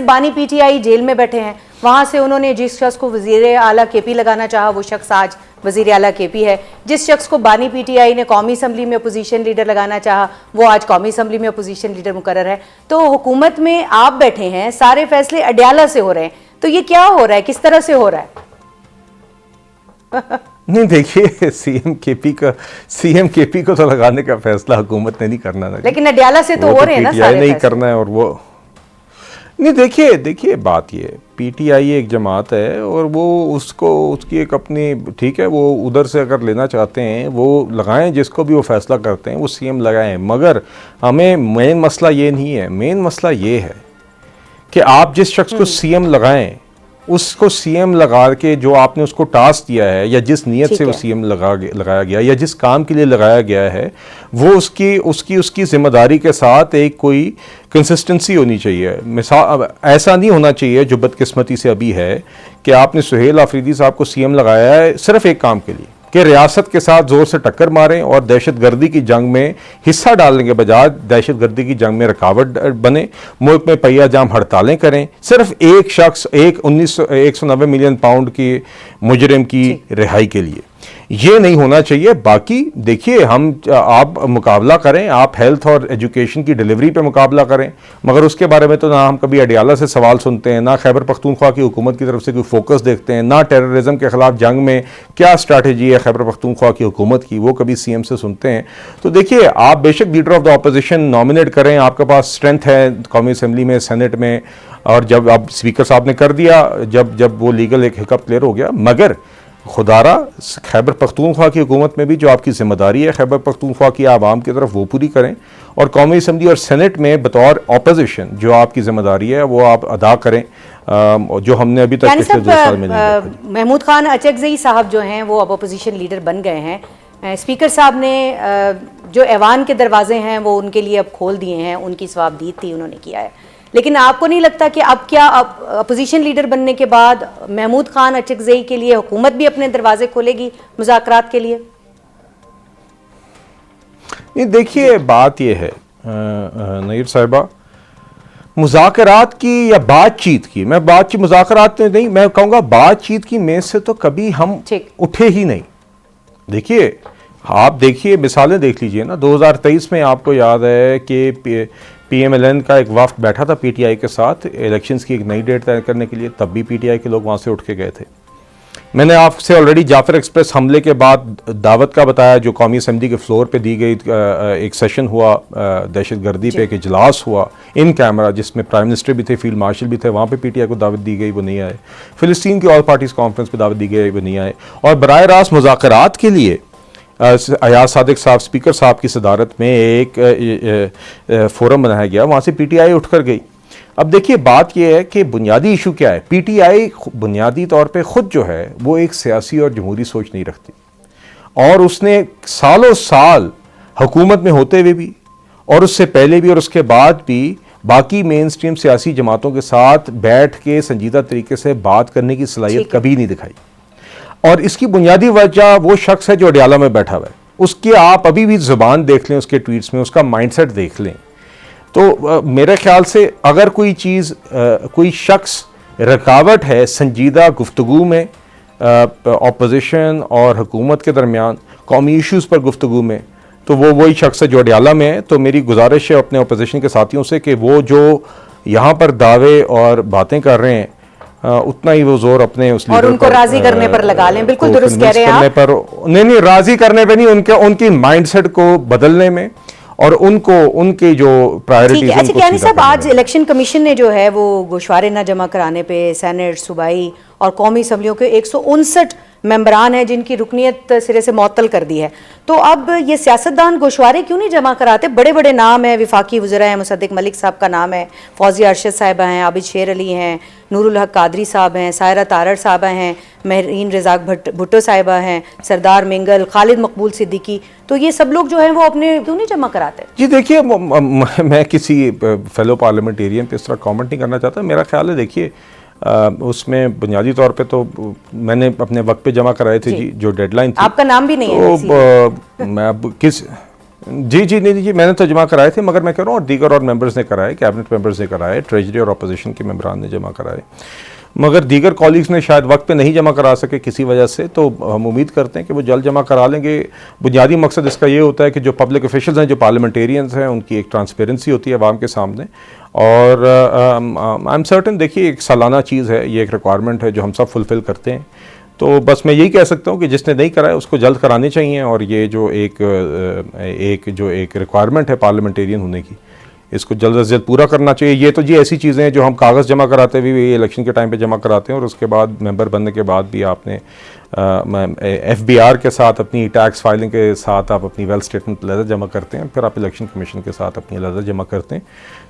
बानी PTI jail में बैठे हैं, वहां से उन्होंने जिस शख्स को वजीर आला केपी लगाना चाहा वो शख्स आज वजीर आला केपी है। जिस शख्स को बानी पीटीआई ने कौमी असम्बली में अपोजिशन लीडर लगाना चाहा वो आज कौमी असम्बली में अपोजिशन लीडर मुकर्रर है। तो हुकूमत में आप बैठे हैं, सारे फैसले अडयाला से हो रहे हैं, तो ये क्या हो रहा है, किस तरह से हो रहा है? नहीं देखिए, सीएम केपी को तो लगाने का फैसला हुकूमत ने नहीं करना ना, लेकिन अडयाला से तो हो रहे हैं ना सारे नहीं करना है। और वो नहीं, देखिए बात ये, पीटीआई एक जमात है और वो उसकी एक अपनी, ठीक है, वो उधर से अगर लेना चाहते हैं वो लगाएं, जिसको भी वो फैसला करते हैं वो सीएम लगाएं। मगर हमें मेन मसला ये नहीं है, मेन मसला ये है कि आप जिस शख्स को सीएम लगाएं उसको सीएम लगा के जो आपने उसको टास्क दिया है या जिस नीयत से वो सीएम लगाया गया या जिस काम के लिए लगाया गया है वो उसकी जिम्मेदारी के साथ एक कोई कंसिस्टेंसी होनी चाहिए। मिसाल ऐसा नहीं होना चाहिए जो बदकिस्मती से अभी है कि आपने सुहेल आफरीदी साहब को सीएम लगाया है सिर्फ एक काम के लिए कि रियासत के साथ जोर से टक्कर मारें और दहशतगर्दी की जंग में हिस्सा डालने के बजाय दहशतगर्दी की जंग में रुकावट बने, मुल्क में पहिया जाम हड़तालें करें, सिर्फ एक शख्स 190 मिलियन पाउंड की मुजरिम की रिहाई के लिए। ये नहीं होना चाहिए। बाकी देखिए, आप मुकाबला करें, आप हेल्थ और एजुकेशन की डिलीवरी पे मुकाबला करें, मगर उसके बारे में तो ना हम कभी अडयाला से सवाल सुनते हैं, ना खैबर पख्तूनख्वा की हुकूमत की तरफ से कोई फोकस देखते हैं, ना टेररिज्म के खिलाफ जंग में क्या स्ट्रैटेजी है खैबर पख्तूनख्वा की हुकूमत की, वो कभी सीएम से सुनते हैं। तो देखिए, आप बेशक leader of the opposition nominate करें, आपके पास स्ट्रेंथ है कौमी असम्बली में, सेनेट में, और जब अब स्पीकर साहब ने कर दिया, जब वो लीगल एक हिकअप क्लियर हो गया, मगर खुदारा खैबर पख्तूनख्वा की हुकूमत में भी जो आपकी जिम्मेदारी है खैबर पख्तूनख्वा की आवाम की तरफ, वो पूरी करें, और कौमी असम्बली और सेनेट में बतौर ऑपोजिशन जो आपकी जिम्मेदारी है वो आप अदा करें, जो हमने अभी तक पिछले 2 साल में नहीं देखा। महमूद खान अचकज़ई साहब जो हैं वो अब अपोजिशन लीडर बन गए हैं। स्पीकर साहब ने जो ऐवान के दरवाजे हैं वो उनके लिए अब खोल दिए हैं, उनकी सवाबदीद थी, उन्होंने किया है। लेकिन आपको नहीं लगता कि अब क्या अपोजिशन लीडर बनने के बाद महमूद खान अचकज़ई के लिए हुकूमत भी अपने दरवाजे खोलेगी मुज़ाकरात के लिए? नहीं देखिए, बात यह है नईर साहिबा, मुज़ाकरात की या बातचीत की, मैं मुज़ाकरात नहीं, मैं कहूँगा बातचीत की मेज से तो कभी हम उठे ही नहीं। देखिए, आप देखिए, मिसालें देख लीजिए ना, 2023 में आपको याद है कि PMLN का एक वफ्द बैठा था पीटीआई के साथ इलेक्शंस की एक नई डेट तय करने के लिए, तब भी पीटीआई के लोग वहाँ से उठ के गए थे। मैंने आपसे ऑलरेडी जाफर एक्सप्रेस हमले के बाद दावत का बताया जो कौमी असम्बली के फ्लोर पे दी गई, एक सेशन हुआ दहशतगर्दी पे, एक इजलास हुआ इन कैमरा जिसमें प्राइम मिनिस्टर भी थे, फील्ड मार्शल भी थे, वहाँ पे पीटीआई को दावत दी गई, वो नहीं आए। फ़िलिस्तीन की ऑल पार्टीज़ कॉन्फ्रेंस पे दावत दी गई, वो नहीं आए। और बराह रास्त मुज़ाकरात के लिए अयाज सादिक साहब स्पीकर साहब की सदारत में एक फोरम बनाया गया, वहाँ से पीटीआई उठकर गई। अब देखिए, बात यह है कि बुनियादी इशू क्या है। पीटीआई बुनियादी तौर पे ख़ुद जो है वो एक सियासी और जमहूरी सोच नहीं रखती, और उसने सालों साल हुकूमत में होते हुए भी और उससे पहले भी और उसके बाद भी बाकी मेन स्ट्रीम सियासी जमातों के साथ बैठ के संजीदा तरीके से बात करने की सलाहियत कभी नहीं दिखाई। और इसकी बुनियादी वजह वो शख्स है जो अडयाला में बैठा हुआ है, उसकी आप अभी भी ज़ुबान देख लें, उसके ट्वीट्स में उसका माइंडसेट देख लें, तो मेरे ख्याल से अगर कोई चीज़ कोई शख्स रुकावट है संजीदा गुफ्तगू में अपोजिशन और हुकूमत के दरमियान कौमी इश्यूज़ पर गुफ्तगू में, तो वो वही शख्स है जो अडयाला में है। तो मेरी गुजारिश है अपने अपोजिशन के साथियों से कि वो जो यहाँ पर दावे और बातें कर रहे हैं उतना ही वो जोर अपने उस और उनको राजी करने पर लगा लें। बिल्कुल दुरुस्त कह रहे हैं आप। नहीं, राजी करने पे नहीं, उनकी माइंडसेट को बदलने में और उनके जो प्रायोरिटीज हैं। अच्छा यानी साहब, आज इलेक्शन कमीशन ने जो है वो गोशवारे न जमा कराने पे सेनेट, सूबाई और कौमी असम्बलियों के 159 मेंबरान हैं जिनकी रुकनीत सिरे से मुअत्तल कर दी है। तो अब ये सियासतदान गोशवारे क्यों नहीं जमा कराते? बड़े बड़े नाम हैं, विफाकी वज़ीर हैं, मुसद्दिक मलिक साहब का नाम है, फौजिया अरशद साहिबा हैं, आबिद शेर अली हैं, नूरुल हक कादरी साहब हैं, सायरा तारड़ साहबा हैं, महरीन रज़ाक भुट्टो साहिबा हैं, सरदार मिंगल, खालिद मकबूल सिद्दीकी। तो ये सब लोग जो हैं वो अपने क्यों नहीं जमा कराते? जी देखिए, मैं किसी फेलो पार्लियामेंटेरियन पे इस तरह कॉमेंट नहीं करना चाहता। मेरा ख्याल है, देखिए उसमें बुनियादी तौर पे तो मैंने अपने वक्त पे जमा कराए थे जी, जो डेडलाइन थी। आपका नाम भी नहीं है। मैं अब जी नहीं जी, मैंने तो जमा कराए थे, मगर मैं कह रहा हूँ और दीगर और मेंबर्स ने कराए, कैबिनेट मेंबर्स ने कराए, ट्रेजरी और अपोजिशन के मेंबरान ने जमा कराए, मगर दीगर कॉलीग्स ने शायद वक्त पे नहीं जमा करा सके किसी वजह से, तो हम उम्मीद करते हैं कि वो जल्द जमा करा लेंगे। बुनियादी मकसद इसका ये होता है कि जो पब्लिक ऑफिशियल्स हैं, जो पार्लियामेंटेरियंस हैं, उनकी एक ट्रांसपेरेंसी होती है आवाम के सामने, और आई एम सर्टन, देखिए एक सालाना चीज़ है, ये एक रिक्वायरमेंट है जो हम सब फुलफ़िल करते हैं। तो बस मैं यही कह सकता हूँ कि जिसने नहीं कराया उसको जल्द कराने चाहिए, और ये जो एक रिक्वायरमेंट है पार्लियामेंटेरियन होने की, इसको जल्द से जल्द पूरा करना चाहिए। ये तो जी ऐसी चीज़ें हैं जो हम कागज़ जमा कराते हुए भी इलेक्शन के टाइम पे जमा कराते हैं, और उसके बाद मेंबर बनने के बाद भी आपने FBR के साथ अपनी टैक्स फाइलिंग के साथ आप अपनी वेल्थ स्टेटमेंट अलग जमा करते हैं, फिर आप इलेक्शन कमीशन के साथ अपनी अलग जमा करते हैं।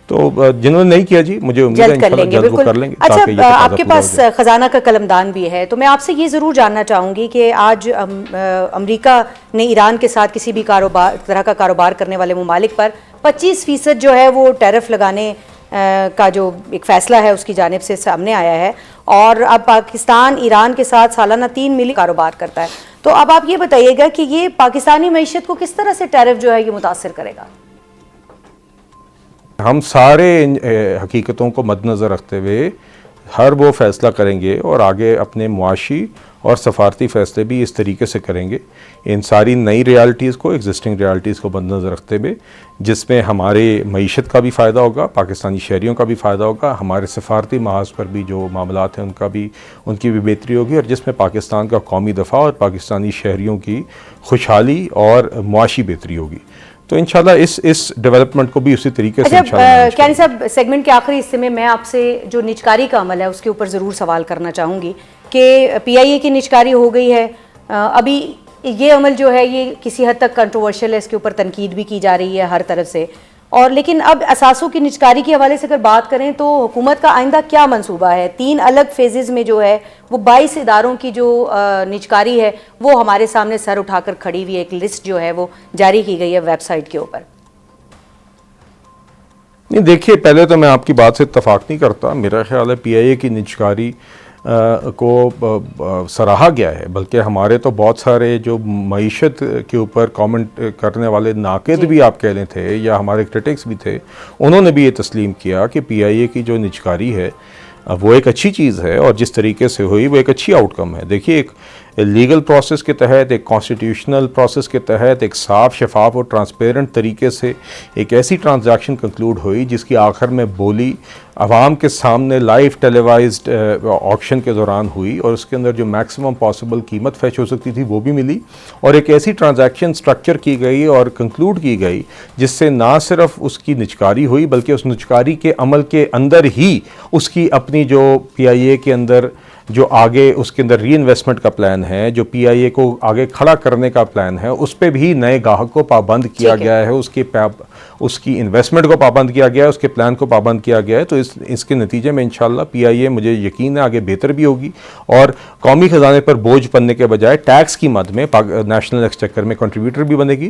तो जिन्होंने नहीं किया जी, मुझे उम्मीद है इंशाल्लाह जल्द वो कर लेंगे। अच्छा, आपके पास खजाना का कलमदान भी है, तो मैं आपसे ये ज़रूर जानना चाहूँगी कि आज अमेरिका ने ईरान के साथ किसी भी तरह का कारोबार करने वाले ममालिक पर 25% जो है वो टैरिफ लगाने का जो एक फ़ैसला है उसकी जानिब से सामने आया है, और अब पाकिस्तान ईरान के साथ सालाना 3 मिलियन कारोबार करता है। तो अब आप ये बताइएगा कि ये पाकिस्तानी मईशत को किस तरह से टैरिफ जो है ये मुतासिर करेगा? हम सारे हकीकतों को मद्देनज़र रखते हुए हर वो फ़ैसला करेंगे, और आगे अपने मुआशी और सफारती फ़ैसले भी इस तरीके से करेंगे, इन सारी नई रियलिटीज़ को, एग्जिस्टिंग रियलिटीज़ को मद्देनज़र रखते हुए, जिसमें हमारे मईशत का भी फ़ायदा होगा, पाकिस्तानी शहरियों का भी फ़ायदा होगा, हमारे सफारती महाज पर भी जो मामलात हैं उनकी भी बेहतरी होगी, और जिसमें पाकिस्तान का कौमी दफ़ा और पाकिस्तानी शहरियों की खुशहाली और मुआशी बेहतरी होगी। तो इंशाल्लाह इस डेवलपमेंट को भी उसी तरीके से कियानी साहब, सेगमेंट के आखिरी हिस्से में मैं आपसे जो निजकारी का अमल है उसके ऊपर ज़रूर सवाल करना चाहूँगी कि PIA की निजकारी हो गई है, अभी ये अमल जो है ये किसी हद तक कंट्रोवर्शियल है, इसके ऊपर तनकीद भी की जा रही है हर तरफ से, और लेकिन अब असासों की निजकारी के हवाले से अगर बात करें तो हुकूमत का आइंदा क्या मंसूबा है? 3 अलग फेजेज़ में जो है वो 22 इदारों की जो निजकारी है वो हमारे सामने सर उठाकर खड़ी हुई है, एक लिस्ट जो है वो जारी की गई है वेबसाइट के ऊपर। नहीं, देखिए पहले तो मैं आपकी बात से इत्तफाक नहीं करता, मेरा ख्याल है PIA की निजकारी को सराहा गया है, बल्कि हमारे तो बहुत सारे जो मईशत के ऊपर कमेंट करने वाले नाक़िद भी आप कह लें थे, या हमारे क्रिटिक्स भी थे, उन्होंने भी ये तस्लीम किया कि PIA की जो निजकारी है वो एक अच्छी चीज़ है, और जिस तरीके से हुई वो एक अच्छी आउटकम है। देखिए एक लीगल प्रोसेस के तहत, एक कॉन्स्टिट्यूशनल प्रोसेस के तहत, एक साफ, शफाफ और ट्रांसपेरेंट तरीके से एक ऐसी ट्रांजैक्शन कंक्लूड हुई जिसकी आखिर में बोली आवाम के सामने लाइव टेलीवाइज्ड ऑक्शन के दौरान हुई, और उसके अंदर जो मैक्सिमम पॉसिबल कीमत फैच हो सकती थी वो भी मिली, और एक ऐसी ट्रांजैक्शन स्ट्रक्चर की गई और कंक्लूड की गई जिससे ना सिर्फ उसकी निजकारी हुई बल्कि उस निजकारी के अमल के अंदर ही उसकी अपनी जो PIA के अंदर जो आगे उसके अंदर री इन्वेस्टमेंट का प्लान है, जो PIA को आगे खड़ा करने का प्लान है, उस पर भी नए गाहक को पाबंद किया गया है, उसकी इन्वेस्टमेंट को पाबंद किया गया है, उसके प्लान को पाबंद किया गया है। तो इसके नतीजे में इंशाल्लाह PIA, मुझे यकीन है, आगे बेहतर भी होगी, और कौमी ख़जाने पर बोझ बनने के बजाय टैक्स की मद में नेशनल एक्सचेकर में कंट्रीब्यूटर भी बनेगी।